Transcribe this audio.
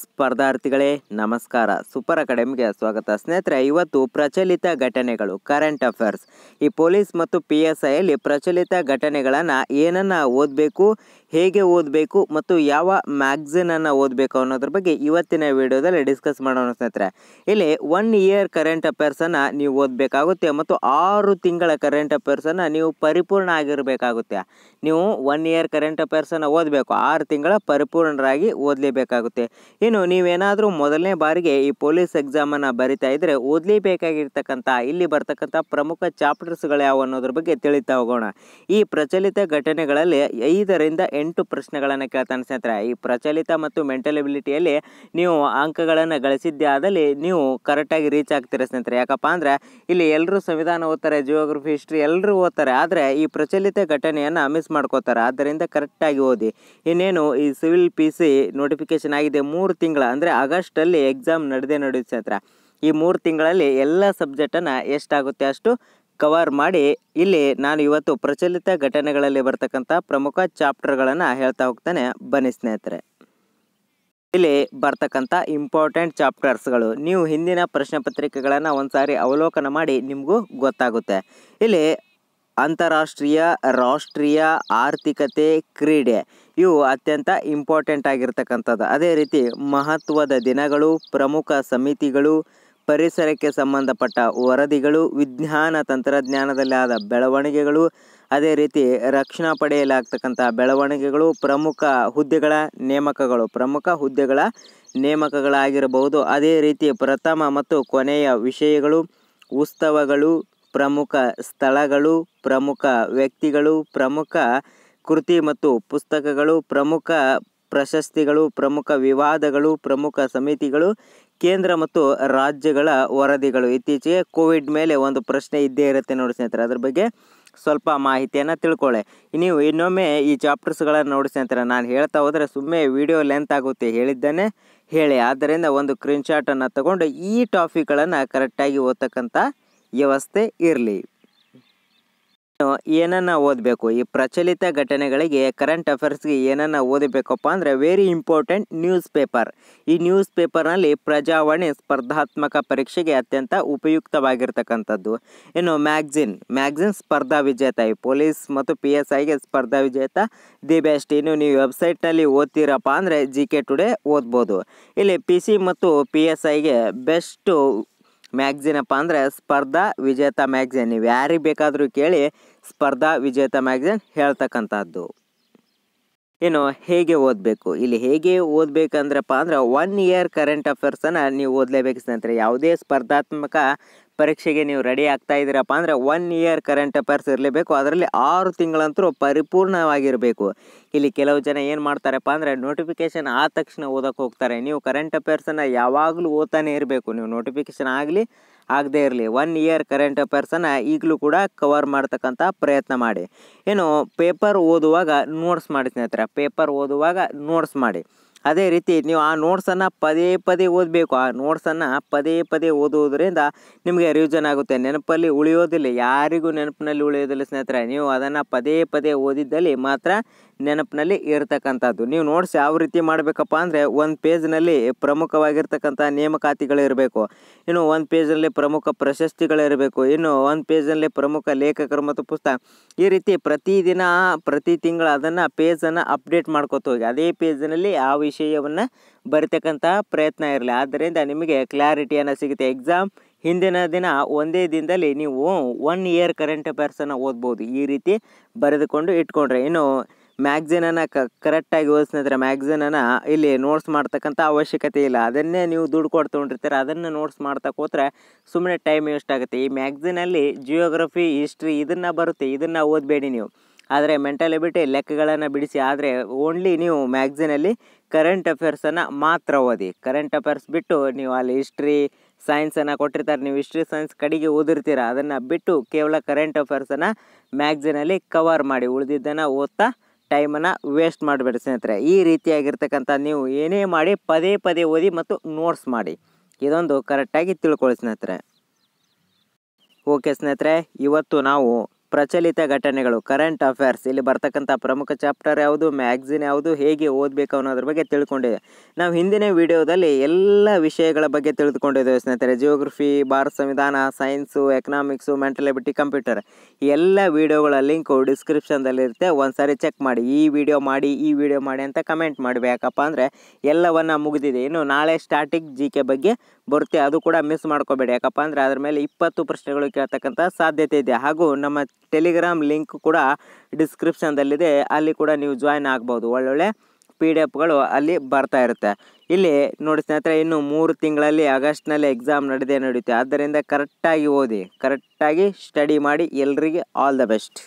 ಸ್ಪರ್ಧಾರ್ಥಿಗಳೇ ನಮಸ್ಕಾರ. ಸೂಪರ್ ಅಕಾಡೆಮಿಗೆ ಸ್ವಾಗತ. ಸ್ನೇಹಿತರೆ, ಇವತ್ತು ಪ್ರಚಲಿತ ಘಟನೆಗಳು, ಕರೆಂಟ್ ಅಫೇರ್ಸ್, ಈ ಪೊಲೀಸ್ ಮತ್ತು PSI ಅಲ್ಲಿ ಪ್ರಚಲಿತ ಘಟನೆಗಳನ್ನು ಏನನ್ನು ಓದಬೇಕು, ಹೇಗೆ ಓದಬೇಕು ಮತ್ತು ಯಾವ ಮ್ಯಾಗ್ಝಿನನ್ನು ಓದಬೇಕು ಅನ್ನೋದ್ರ ಬಗ್ಗೆ ಇವತ್ತಿನ ವಿಡಿಯೋದಲ್ಲಿ ಡಿಸ್ಕಸ್ ಮಾಡೋಣ. ಸ್ನೇಹಿತರೆ, ಇಲ್ಲಿ 1 ಇಯರ್ ಕರೆಂಟ್ ಅಫೇರ್ಸನ್ನು ನೀವು ಓದಬೇಕಾಗುತ್ತೆ ಮತ್ತು 6 ತಿಂಗಳ ಕರೆಂಟ್ ಅಫೇರ್ಸನ್ನು ನೀವು ಪರಿಪೂರ್ಣ ಆಗಿರಬೇಕಾಗುತ್ತೆ. ನೀವು 1 ಇಯರ್ ಕರೆಂಟ್ ಅಫೇರ್ಸನ್ನು ಓದಬೇಕು, 6 ತಿಂಗಳ ಪರಿಪೂರ್ಣರಾಗಿ ಓದಲೇಬೇಕಾಗುತ್ತೆ. ಇನ್ನು ನೀವೇನಾದರೂ ಮೊದಲನೇ ಬಾರಿಗೆ ಈ ಪೊಲೀಸ್ ಎಕ್ಸಾಮನ್ನು ಬರಿತಾ ಇದ್ದರೆ ಓದಲೇಬೇಕಾಗಿರ್ತಕ್ಕಂಥ ಇಲ್ಲಿ ಬರ್ತಕ್ಕಂಥ ಪ್ರಮುಖ ಚಾಪ್ಟರ್ಸ್ಗಳು ಯಾವ ಅನ್ನೋದ್ರ ಬಗ್ಗೆ ತಿಳಿತಾ ಹೋಗೋಣ. ಈ ಪ್ರಚಲಿತ ಘಟನೆಗಳಲ್ಲಿ 5ರಿಂದ 8 ಪ್ರಶ್ನೆಗಳನ್ನು ಕೇಳ್ತಾನೆ. ಸ್ನೇಹಿತರೆ, ಈ ಪ್ರಚಲಿತ ಮತ್ತು ಮೆಂಟಲ್ ಎಬಿಲಿಟಿಯಲ್ಲಿ ನೀವು ಅಂಕಗಳನ್ನು ಗಳಿಸಿದ್ದೇ ಆದಲ್ಲಿ ನೀವು ಕರೆಕ್ಟಾಗಿ ರೀಚ್ ಆಗ್ತೀರ ಸ್ನೇಹಿತರೆ. ಯಾಕಪ್ಪ ಅಂದರೆ ಇಲ್ಲಿ ಎಲ್ಲರೂ ಸಂವಿಧಾನ ಓದ್ತಾರೆ, ಜಿಯೋಗ್ರಫಿ, ಹಿಸ್ಟ್ರಿ ಎಲ್ಲರೂ ಓದ್ತಾರೆ, ಆದರೆ ಈ ಪ್ರಚಲಿತ ಘಟನೆಯನ್ನು ಮಿಸ್ ಮಾಡ್ಕೋತಾರೆ. ಆದ್ದರಿಂದ ಕರೆಕ್ಟಾಗಿ ಓದಿ. ಇನ್ನೇನು ಈ ಸಿವಿಲ್ PC ನೋಟಿಫಿಕೇಶನ್ ಆಗಿದೆ, 3 ತಿಂಗಳ ಅಂದರೆ ಆಗಸ್ಟಲ್ಲಿ ಎಕ್ಸಾಮ್ ನಡೆಯುತ್ತೆ ಸ್ನೇಹಿತರೆ. ಈ 3 ತಿಂಗಳಲ್ಲಿ ಎಲ್ಲ ಸಬ್ಜೆಕ್ಟನ್ನು ಎಷ್ಟಾಗುತ್ತೆ ಅಷ್ಟು ಕವರ್ ಮಾಡಿ ಇಲ್ಲಿ ನಾನು ಇವತ್ತು ಪ್ರಚಲಿತ ಘಟನೆಗಳಲ್ಲಿ ಬರ್ತಕ್ಕಂಥ ಪ್ರಮುಖ ಚಾಪ್ಟರ್ಗಳನ್ನು ಹೇಳ್ತಾ ಹೋಗ್ತಾನೆ. ಬನ್ನಿ ಸ್ನೇಹಿತರೆ, ಇಲ್ಲಿ ಬರ್ತಕ್ಕಂಥ ಇಂಪಾರ್ಟೆಂಟ್ ಚಾಪ್ಟರ್ಸ್ಗಳು ನೀವು ಹಿಂದಿನ ಪ್ರಶ್ನೆ ಪತ್ರಿಕೆಗಳನ್ನು ಒಂದ್ಸಾರಿ ಅವಲೋಕನ ಮಾಡಿ ನಿಮಗೂ ಗೊತ್ತಾಗುತ್ತೆ. ಇಲ್ಲಿ ಅಂತಾರಾಷ್ಟ್ರೀಯ, ರಾಷ್ಟ್ರೀಯ, ಆರ್ಥಿಕತೆ, ಕ್ರೀಡೆ ಇವು ಅತ್ಯಂತ ಇಂಪಾರ್ಟೆಂಟ್ ಆಗಿರ್ತಕ್ಕಂಥದ್ದು. ಅದೇ ರೀತಿ ಮಹತ್ವದ ದಿನಗಳು, ಪ್ರಮುಖ ಸಮಿತಿಗಳು, ಪರಿಸರಕ್ಕೆ ಸಂಬಂಧಪಟ್ಟ ವರದಿಗಳು, ವಿಜ್ಞಾನ ತಂತ್ರಜ್ಞಾನದಲ್ಲಿ ಆದ ಬೆಳವಣಿಗೆಗಳು, ಅದೇ ರೀತಿ ರಕ್ಷಣಾ ಪಡೆಯಲ್ಲಿ ಆಗ್ತಕ್ಕಂಥ ಬೆಳವಣಿಗೆಗಳು, ಪ್ರಮುಖ ಹುದ್ದೆಗಳ ನೇಮಕಗಳಾಗಿರಬಹುದು. ಅದೇ ರೀತಿ ಪ್ರಥಮ ಮತ್ತು ಕೊನೆಯ ವಿಷಯಗಳು, ಉತ್ಸವಗಳು, ಪ್ರಮುಖ ಸ್ಥಳಗಳು, ಪ್ರಮುಖ ವ್ಯಕ್ತಿಗಳು, ಪ್ರಮುಖ ಕೃತಿ ಮತ್ತು ಪುಸ್ತಕಗಳು, ಪ್ರಮುಖ ಪ್ರಶಸ್ತಿಗಳು, ಪ್ರಮುಖ ವಿವಾದಗಳು, ಪ್ರಮುಖ ಸಮಿತಿಗಳು, ಕೇಂದ್ರ ಮತ್ತು ರಾಜ್ಯಗಳ ವರದಿಗಳು. ಇತ್ತೀಚೆಗೆ ಕೋವಿಡ್ ಮೇಲೆ ಒಂದು ಪ್ರಶ್ನೆ ಇದ್ದೇ ಇರುತ್ತೆ ನೋಡಿ ಸ್ನೇಹಿತರೆ, ಅದ್ರ ಬಗ್ಗೆ ಸ್ವಲ್ಪ ಮಾಹಿತಿಯನ್ನು ತಿಳ್ಕೊಳ್ಳಿ. ನೀವು ಇನ್ನೊಮ್ಮೆ ಈ ಚಾಪ್ಟರ್ಸ್ಗಳನ್ನು ನೋಡಿ ಸ್ನೇಹಿತರೆ, ನಾನು ಹೇಳ್ತಾ ಹೋದರೆ ಸುಮ್ಮನೆ ವಿಡಿಯೋ ಲೆಂತ್ ಆಗುತ್ತೆ, ಹೇಳಿದ್ದನ್ನೇ ಹೇಳಿ. ಆದ್ದರಿಂದ ಒಂದು ಸ್ಕ್ರೀನ್ಶಾಟನ್ನು ತಗೊಂಡು ಈ ಟಾಪಿಕ್ಗಳನ್ನು ಕರೆಕ್ಟಾಗಿ ಓದ್ತಕ್ಕಂಥ ವ್ಯವಸ್ಥೆ ಇರಲಿ. ಏನನ್ನು ಓದಬೇಕು ಈ ಪ್ರಚಲಿತ ಘಟನೆಗಳಿಗೆ, ಕರೆಂಟ್ ಅಫೇರ್ಸ್ಗೆ ಏನನ್ನು ಓದಬೇಕಪ್ಪ ಅಂದರೆ ವೆರಿ ಇಂಪಾರ್ಟೆಂಟ್ ನ್ಯೂಸ್ ಪೇಪರ್. ಈ ನ್ಯೂಸ್ ಪೇಪರ್ನಲ್ಲಿ ಪ್ರಜಾವಾಣಿ ಸ್ಪರ್ಧಾತ್ಮಕ ಪರೀಕ್ಷೆಗೆ ಅತ್ಯಂತ ಉಪಯುಕ್ತವಾಗಿರ್ತಕ್ಕಂಥದ್ದು. ಇನ್ನು ಮ್ಯಾಗ್ಝಿನ್ ಸ್ಪರ್ಧಾ ವಿಜೇತ, ಈ ಪೊಲೀಸ್ ಮತ್ತು PSIಗೆ ಸ್ಪರ್ಧಾ ವಿಜೇತ ದಿ ಬೆಸ್ಟ್. ಇನ್ನು ನೀವು ವೆಬ್ಸೈಟ್ನಲ್ಲಿ ಓದ್ತೀರಪ್ಪ ಅಂದರೆ GK ಟುಡೇ ಓದ್ಬೋದು. ಇಲ್ಲಿ PC ಮತ್ತು PSIಗೆ ಬೆಸ್ಟು ಮ್ಯಾಗ್ಝಿನ್ ಅಪ್ಪ ಅಂದರೆ ಸ್ಪರ್ಧಾ ವಿಜೇತ ಮ್ಯಾಗ್ಝಿನ್. ನೀವು ಯಾರಿಗೆ ಬೇಕಾದರೂ ಕೇಳಿ, ಸ್ಪರ್ಧಾ ವಿಜೇತ ಮ್ಯಾಗ್ಝಿನ್ ಹೇಳ್ತಕ್ಕಂಥದ್ದು. ಇನ್ನು ಹೇಗೆ ಓದಬೇಕು, ಇಲ್ಲಿ ಹೇಗೆ ಓದಬೇಕಂದ್ರಪ್ಪ ಅಂದರೆ 1 ಇಯರ್ ಕರೆಂಟ್ ಅಫೇರ್ಸನ್ನು ನೀವು ಓದಲೇಬೇಕು ಸ್ನೇಹಿತರೆ. ಯಾವುದೇ ಸ್ಪರ್ಧಾತ್ಮಕ ಪರೀಕ್ಷೆಗೆ ನೀವು ರೆಡಿ ಆಗ್ತಾ ಇದ್ದೀರಪ್ಪ ಅಂದರೆ 1 ಇಯರ್ ಕರೆಂಟ್ ಅಫೇರ್ಸ್ ಇರಲೇಬೇಕು. ಅದರಲ್ಲಿ 6 ತಿಂಗಳಂತರೂ ಪರಿಪೂರ್ಣವಾಗಿರಬೇಕು. ಇಲ್ಲಿ ಕೆಲವು ಜನ ಏನು ಮಾಡ್ತಾರಪ್ಪ ಅಂದರೆ ನೋಟಿಫಿಕೇಷನ್ ಆದ ತಕ್ಷಣ ಓದೋಕ್ಕೆ ಹೋಗ್ತಾರೆ. ನೀವು ಕರೆಂಟ್ ಅಫೇರ್ಸನ್ನು ಯಾವಾಗಲೂ ಓದ್ತಾನೆ ಇರಬೇಕು. ನೀವು ನೋಟಿಫಿಕೇಷನ್ ಆಗದೇ ಇರಲಿ, 1 ಇಯರ್ ಕರೆಂಟ್ ಅಫೇರ್ಸನ್ನು ಈಗಲೂ ಕೂಡ ಕವರ್ ಮಾಡ್ತಕ್ಕಂಥ ಪ್ರಯತ್ನ ಮಾಡಿ. ಏನು ಪೇಪರ್ ಓದುವಾಗ ನೋಟ್ಸ್ ಮಾಡಿ ಸ್ನೇಹಿತರೆ, ಪೇಪರ್ ಓದುವಾಗ ನೋಟ್ಸ್ ಮಾಡಿ. ಅದೇ ರೀತಿ ನೀವು ಆ ನೋಟ್ಸನ್ನು ಪದೇ ಓದಬೇಕು. ಆ ನೋಟ್ಸನ್ನು ಪದೇ ಓದುವುದರಿಂದ ನಿಮಗೆ ರಿವಿಷನ್ ಆಗುತ್ತೆ, ನೆನಪಲ್ಲಿ ಉಳಿಯೋದಿಲ್ಲ. ಯಾರಿಗೂ ನೆನಪಿನಲ್ಲಿ ಉಳಿಯೋದಿಲ್ಲ ಸ್ನೇಹಿತರೆ. ನೀವು ಅದನ್ನು ಪದೇ ಓದಿದ್ದಲ್ಲಿ ಮಾತ್ರ ನೆನಪಿನಲ್ಲಿ ಇರತಕ್ಕಂಥದ್ದು. ನೀವು ನೋಟ್ಸ್ ಯಾವ ರೀತಿ ಮಾಡಬೇಕಪ್ಪ ಅಂದರೆ, 1 ಪೇಜ್ನಲ್ಲಿ ಪ್ರಮುಖವಾಗಿರ್ತಕ್ಕಂಥ ನೇಮಕಾತಿಗಳಿರಬೇಕು, ಇನ್ನು 1 ಪೇಜಲ್ಲಿ ಪ್ರಮುಖ ಪ್ರಶಸ್ತಿಗಳಿರಬೇಕು, ಇನ್ನು 1 ಪೇಜಲ್ಲಿ ಪ್ರಮುಖ ಲೇಖಕರು ಮತ್ತು ಪುಸ್ತಕ. ಈ ರೀತಿ ಪ್ರತಿ ತಿಂಗಳು ಅದನ್ನು ಪೇಜನ್ನು ಅಪ್ಡೇಟ್ ಮಾಡ್ಕೋತ ಹೋಗಿ. ಅದೇ ಪೇಜ್ನಲ್ಲಿ ಆ ವಿಷಯವನ್ನು ಬರಿತಕ್ಕಂಥ ಪ್ರಯತ್ನ ಇರಲಿ. ಆದ್ದರಿಂದ ನಿಮಗೆ ಕ್ಲಾರಿಟಿಯನ್ನು ಸಿಗುತ್ತೆ. ಎಕ್ಸಾಮ್ ಹಿಂದಿನ ದಿನ ಒಂದೇ ದಿನದಲ್ಲಿ ನೀವು 1 ಇಯರ್ ಕರೆಂಟ್ ಅಫೇರ್ಸನ್ನು ಓದ್ಬೋದು. ಈ ರೀತಿ ಬರೆದುಕೊಂಡು ಇಟ್ಕೊಂಡ್ರೆ ಇನ್ನು ಮ್ಯಾಗ್ಝಿನನ್ನು ಕರೆಕ್ಟಾಗಿ ಓದಿಸಿದ್ರೆ ಮ್ಯಾಗ್ಝಿನನ್ನು ಇಲ್ಲಿ ನೋಟ್ಸ್ ಮಾಡ್ತಕ್ಕಂಥ ಅವಶ್ಯಕತೆ ಇಲ್ಲ. ಅದನ್ನೇ ನೀವು ದುಡ್ಡು ಕೊಟ್ಟು ತೊಗೊಂಡಿರ್ತೀರ, ಅದನ್ನು ನೋಟ್ಸ್ ಮಾಡ್ತಾ ಕೂತ್ರೆ ಸುಮ್ಮನೆ ಟೈಮ್ ವೇಸ್ಟ್ ಆಗುತ್ತೆ. ಈ ಮ್ಯಾಗ್ಝಿನಲ್ಲಿ ಜಿಯೋಗ್ರಫಿ, ಹಿಸ್ಟ್ರಿ ಇದನ್ನು ಬರುತ್ತೆ, ಇದನ್ನು ಓದಬೇಡಿ ನೀವು. ಆದರೆ ಮೆಂಟಲ್ ಎಬಿಲಿಟಿ ಲೆಕ್ಕಗಳನ್ನು ಬಿಡಿಸಿ. ಆದರೆ ಓನ್ಲಿ ನೀವು ಮ್ಯಾಗ್ಝಿನಲ್ಲಿ ಕರೆಂಟ್ ಅಫೇರ್ಸನ್ನು ಮಾತ್ರ ಓದಿ. ಕರೆಂಟ್ ಅಫೇರ್ಸ್ ಬಿಟ್ಟು ನೀವು ಅಲ್ಲಿ ಹಿಸ್ಟ್ರಿ, ಸೈನ್ಸನ್ನು ಕೊಟ್ಟಿರ್ತಾರೆ, ನೀವು ಹಿಸ್ಟ್ರಿ, ಸೈನ್ಸ್ ಕಡೆಗೆ ಓದಿರ್ತೀರ. ಅದನ್ನು ಬಿಟ್ಟು ಕೇವಲ ಕರೆಂಟ್ ಅಫೇರ್ಸನ್ನು ಮ್ಯಾಗ್ಝಿನಲ್ಲಿ ಕವರ್ ಮಾಡಿ, ಉಳಿದಿದ್ದನ್ನು ಓದ್ತಾ ಟೈಮನ್ನು ವೇಸ್ಟ್ ಮಾಡಬೇಡಿ ಸ್ನೇಹಿತರೆ. ಈ ರೀತಿಯಾಗಿರ್ತಕ್ಕಂಥ ನೀವು ಏನೇ ಮಾಡಿ ಪದೇ ಓದಿ ಮತ್ತು ನೋಟ್ಸ್ ಮಾಡಿ. ಇದೊಂದು ಕರೆಕ್ಟಾಗಿ ತಿಳ್ಕೊಳ್ಳಿ ಸ್ನೇಹಿತರೆ. ಓಕೆ ಸ್ನೇಹಿತರೆ, ಇವತ್ತು ನಾವು ಪ್ರಚಲಿತ ಘಟನೆಗಳು, ಕರೆಂಟ್ ಅಫೇರ್ಸ್. ಇಲ್ಲಿ ಬರ್ತಕ್ಕಂಥ ಪ್ರಮುಖ ಚಾಪ್ಟರ್ ಯಾವುದು, ಮ್ಯಾಗ್ಝಿನ್ ಯಾವುದು, ಹೇಗೆ ಓದಬೇಕು ಅನ್ನೋದ್ರ ಬಗ್ಗೆ ತಿಳ್ಕೊಂಡಿದೆ. ನಾವು ಹಿಂದಿನ ವಿಡಿಯೋದಲ್ಲಿ ಎಲ್ಲ ವಿಷಯಗಳ ಬಗ್ಗೆ ತಿಳಿದುಕೊಂಡಿದ್ದೇವೆ ಸ್ನೇಹಿತರೆ. ಜಿಯೋಗ್ರಫಿ, ಭಾರತ ಸಂವಿಧಾನ, science, economics, mental ability, computer ಎಲ್ಲ ವಿಡಿಯೋಗಳ ಲಿಂಕು ಡಿಸ್ಕ್ರಿಪ್ಷನ್ದಲ್ಲಿರುತ್ತೆ. ಒಂದು ಸಾರಿ ಚೆಕ್ ಮಾಡಿ. ಈ ವಿಡಿಯೋ ಮಾಡಿ ಅಂತ ಕಮೆಂಟ್ ಮಾಡಿ. ಯಾಕಪ್ಪ ಅಂದರೆ ಎಲ್ಲವನ್ನ ಮುಗಿದಿದೆ. ಇನ್ನು ನಾಳೆ ಸ್ಟಾಟಿಕ್ GK ಬಗ್ಗೆ ಬರುತ್ತೆ, ಅದು ಕೂಡ ಮಿಸ್ ಮಾಡ್ಕೋಬೇಡಿ. ಯಾಕಪ್ಪ ಅಂದರೆ ಅದ್ರ ಮೇಲೆ 20 ಪ್ರಶ್ನೆಗಳು ಕೇಳ್ತಕ್ಕಂಥ ಸಾಧ್ಯತೆ ಇದೆ. ಹಾಗೂ ನಮ್ಮ ಟೆಲಿಗ್ರಾಮ್ ಲಿಂಕ್ ಕೂಡ ಡಿಸ್ಕ್ರಿಪ್ಷನ್ದಲ್ಲಿದೆ, ಅಲ್ಲಿ ಕೂಡ ನೀವು ಜಾಯ್ನ್ ಆಗ್ಬೋದು. ಒಳ್ಳೊಳ್ಳೆ PDF ಅಲ್ಲಿ ಬರ್ತಾ ಇರುತ್ತೆ. ಇಲ್ಲಿ ನೋಡಿ ಸ್ನೇಹಿತರೆ, ಇನ್ನು 3 ತಿಂಗಳಲ್ಲಿ ಆಗಸ್ಟ್ನಲ್ಲಿ ಎಕ್ಸಾಮ್ ನಡೆಯುತ್ತೆ. ಆದ್ದರಿಂದ ಕರೆಕ್ಟಾಗಿ ಓದಿ, ಕರೆಕ್ಟಾಗಿ ಸ್ಟಡಿ ಮಾಡಿ. ಎಲ್ರಿಗೆ ಆಲ್ ದ ಬೆಸ್ಟ್.